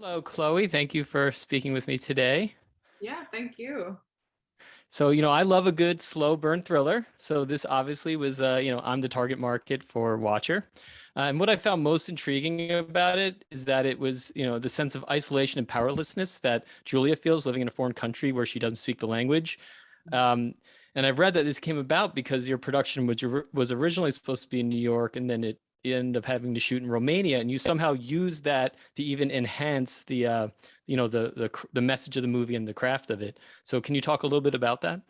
Hello, Chloe. Thank you for speaking with me today. Yeah, thank you. So, I love a good slow burn thriller. So this obviously was, I'm the target market for Watcher. And what I found most intriguing about it is that it was, the sense of isolation and powerlessness that Julia feels living in a foreign country where she doesn't speak the language. Um, and I've read that this came about because your production was originally supposed to be in New York, and then it you ended up having to shoot in Romania, and you somehow used that to even enhance the message of the movie and the craft of it. So can you talk a little bit about that?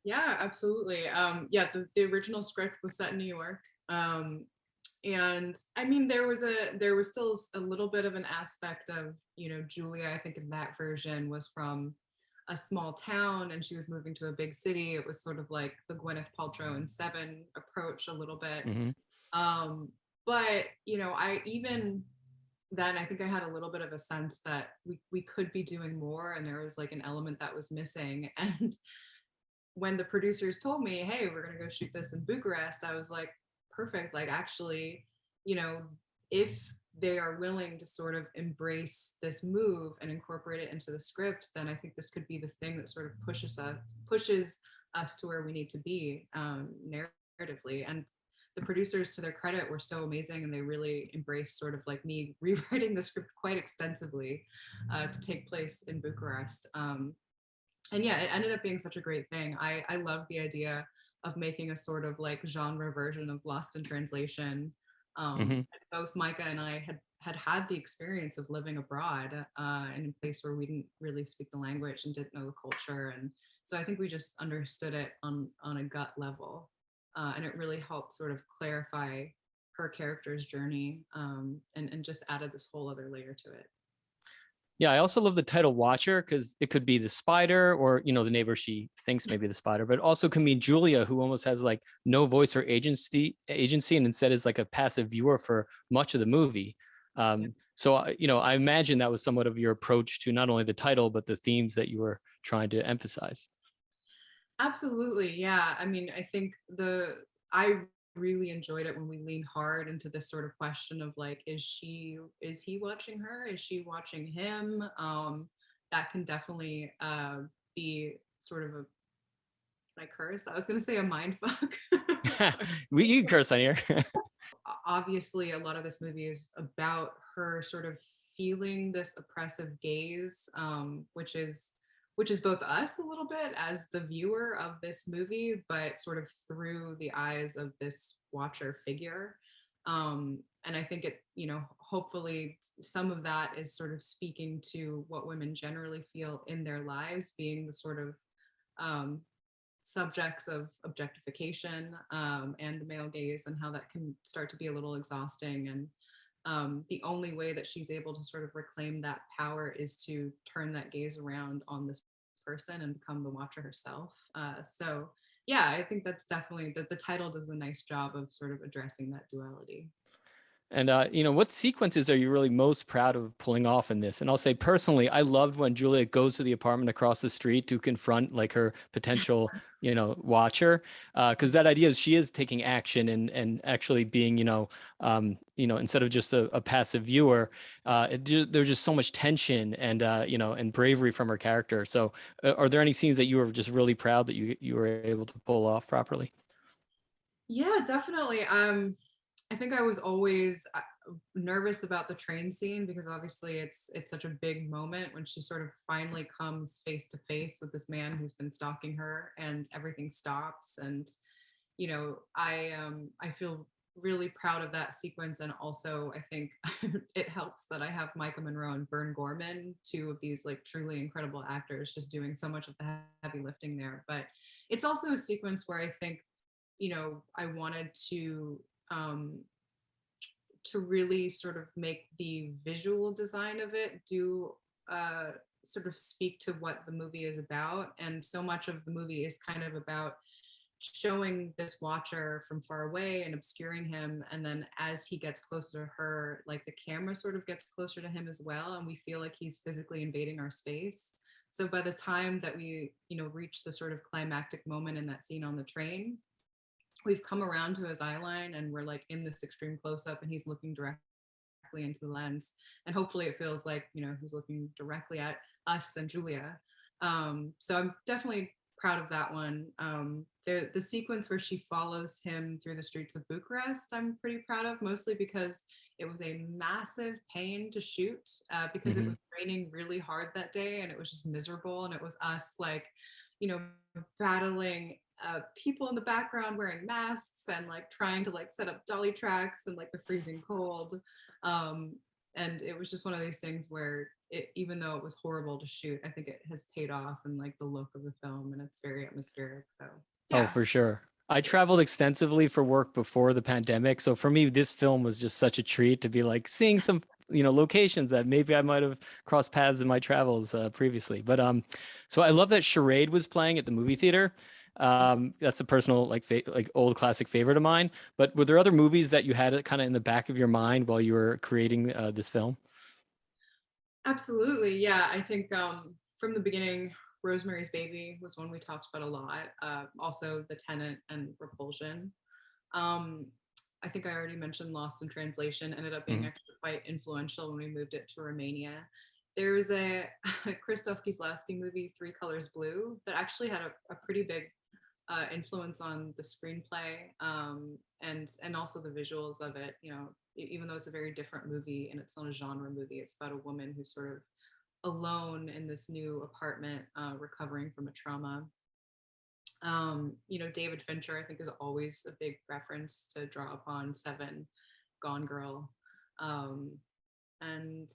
Yeah, absolutely. Yeah, the original script was set in New York. And I mean there was still a little bit of an aspect of, Julia, I think in that version was from a small town and she was moving to a big city. It was sort of like the Gwyneth Paltrow and Seven approach a little bit. Hmm. Um, but I even then I think I had a little bit of a sense that we could be doing more and there was like an element that was missing. And when the producers told me, hey, we're going to go shoot this in Bucharest, I was like, perfect. Like, actually, you know, if they are willing to sort of embrace this move and incorporate it into the script, then I think this could be the thing that sort of pushes us to where we need to be narratively. And the producers, to their credit, were so amazing, and they really embraced sort of like me rewriting the script quite extensively to take place in Bucharest. And yeah, it ended up being such a great thing. I love the idea of making a sort of like genre version of Lost in Translation. Hmm. Both Micah and I had the experience of living abroad in a place where we didn't really speak the language and didn't know the culture, and so I think we just understood it on a gut level, and it really helped sort of clarify her character's journey, and just added this whole other layer to it. Yeah, I also love the title Watcher because it could be the spider or, the neighbor she thinks may be the spider, but it also can mean Julia, who almost has like no voice or agency, and instead is like a passive viewer for much of the movie. So, I imagine that was somewhat of your approach to not only the title, but the themes that you were trying to emphasize. Absolutely. Yeah. I mean, I think I really enjoyed it when we leaned hard into this sort of question of like, is he watching her? Is she watching him? That can definitely be sort of a, I curse? I was going to say a mind fuck. You can curse on here. Obviously, a lot of this movie is about her sort of feeling this oppressive gaze, which is both us a little bit as the viewer of this movie, but sort of through the eyes of this watcher figure. And I think it, hopefully some of that is sort of speaking to what women generally feel in their lives, being the sort of um, subjects of objectification, and the male gaze, and how that can start to be a little exhausting. And the only way that she's able to sort of reclaim that power is to turn that gaze around on this person and become the watcher herself. So yeah, I think that's definitely that the title does a nice job of sort of addressing that duality. And what sequences are you really most proud of pulling off in this? And I'll say personally, I loved when Julia goes to the apartment across the street to confront like her potential, watcher, because that idea is she is taking action and actually being, instead of just a passive viewer, there's just so much tension and and bravery from her character. So, are there any scenes that you were just really proud that you were able to pull off properly? Yeah, definitely. I think I was always nervous about the train scene because obviously it's such a big moment when she sort of finally comes face to face with this man who's been stalking her, and everything stops. And I feel really proud of that sequence, and also I think it helps that I have Micah Monroe and Vern Gorman, two of these like truly incredible actors, just doing so much of the heavy lifting there. But it's also a sequence where I think I wanted um, to really sort of make the visual design of it do sort of speak to what the movie is about. And so much of the movie is kind of about showing this watcher from far away and obscuring him. And then as he gets closer to her, like the camera sort of gets closer to him as well. And we feel like he's physically invading our space. So by the time that we, reach the sort of climactic moment in that scene on the train, we've come around to his eye line and we're like in this extreme close up and he's looking directly directly into the lens, and hopefully it feels like, you know, he's looking directly at us and Julia. So I'm definitely proud of that one. The sequence where she follows him through the streets of Bucharest, I'm pretty proud of, mostly because it was a massive pain to shoot, because it was raining really hard that day and it was just miserable. And it was us, like, you know, battling people in the background wearing masks and like trying to like set up dolly tracks and like the freezing cold. And it was just one of these things where even though it was horrible to shoot, I think it has paid off in like the look of the film, and it's very atmospheric. So Oh, yeah. for sure. I traveled extensively for work before the pandemic. So for me, this film was just such a treat to be like seeing some, locations that maybe I might have crossed paths in my travels previously. But so I love that Charade was playing at the movie theater. That's a personal like old classic favorite of mine. But were there other movies that you had it kind of in the back of your mind while you were creating this film? Absolutely. Yeah. I think from the beginning, Rosemary's Baby was one we talked about a lot. Also, The Tenant and Repulsion. Um, I think I already mentioned Lost in Translation, ended up being Mhm. actually quite influential when we moved it to Romania. There's a Krzysztof Kieslowski movie, Three Colors Blue, that actually had a pretty big influence on the screenplay, and also the visuals of it. You know, even though it's a very different movie and it's not a genre movie, it's about a woman who's sort of alone in this new apartment, recovering from a trauma. You know, David Fincher, I think, is always a big reference to draw upon. Seven, Gone Girl, um, and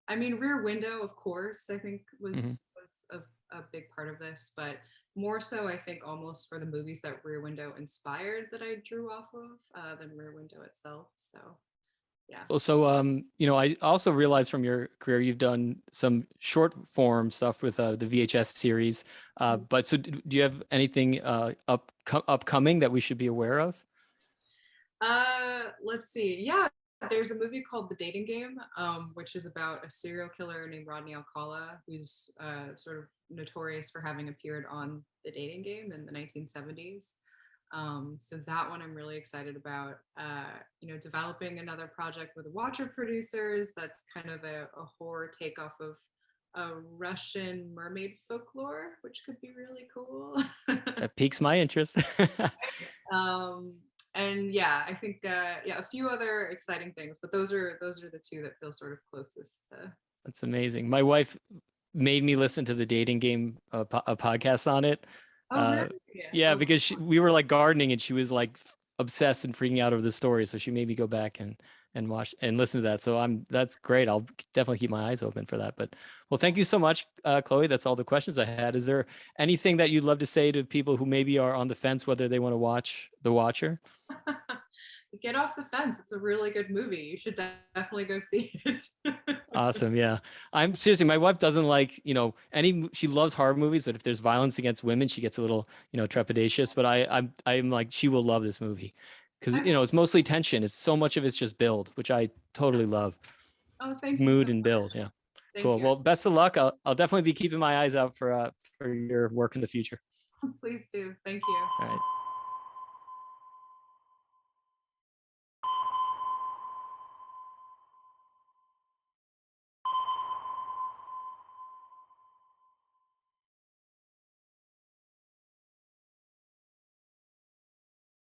I mean, Rear Window, of course, I think Mhm. was a big part of this, but more so, I think, almost for the movies that Rear Window inspired that I drew off of, than Rear Window itself. So yeah. Well, so I also realized from your career you've done some short form stuff with the VHS series. But so do you have anything upcoming that we should be aware of? Let's see. Yeah, there's a movie called The Dating Game, which is about a serial killer named Rodney Alcala, who's sort of notorious for having appeared on The Dating Game in the 1970s. So that one I'm really excited about. You know, developing another project with Watcher producers that's kind of a horror takeoff of Russian mermaid folklore, which could be really cool. That piques my interest. um, and yeah, I think yeah, a few other exciting things, but those are the two that feel sort of closest to. That's amazing. My wife made me listen to the dating game a podcast on it. Oh Uh, really? Yeah. yeah, Oh, because we were like gardening and she was like obsessed and freaking out over the story. So she made me go back and watch and listen to that. So that's great. I'll definitely keep my eyes open for that. But well, thank you so much, Chloe. That's all the questions I had. Is there anything that you'd love to say to people who maybe are on the fence whether they want to watch The Watcher? get off the fence. It's a really good movie. You should definitely go see it. Awesome. Yeah. I'm seriously, my wife doesn't like, she loves horror movies, but if there's violence against women, she gets a little, trepidatious. But I'm like, she will love this movie because, I, it's mostly tension. It's so much of it's just build, which I totally love. oh, thank you so Mood and much. build. Yeah. Thank Cool. you. Well, best of luck. I'll definitely be keeping my eyes out for your work in the future. Please do. Thank you. All right.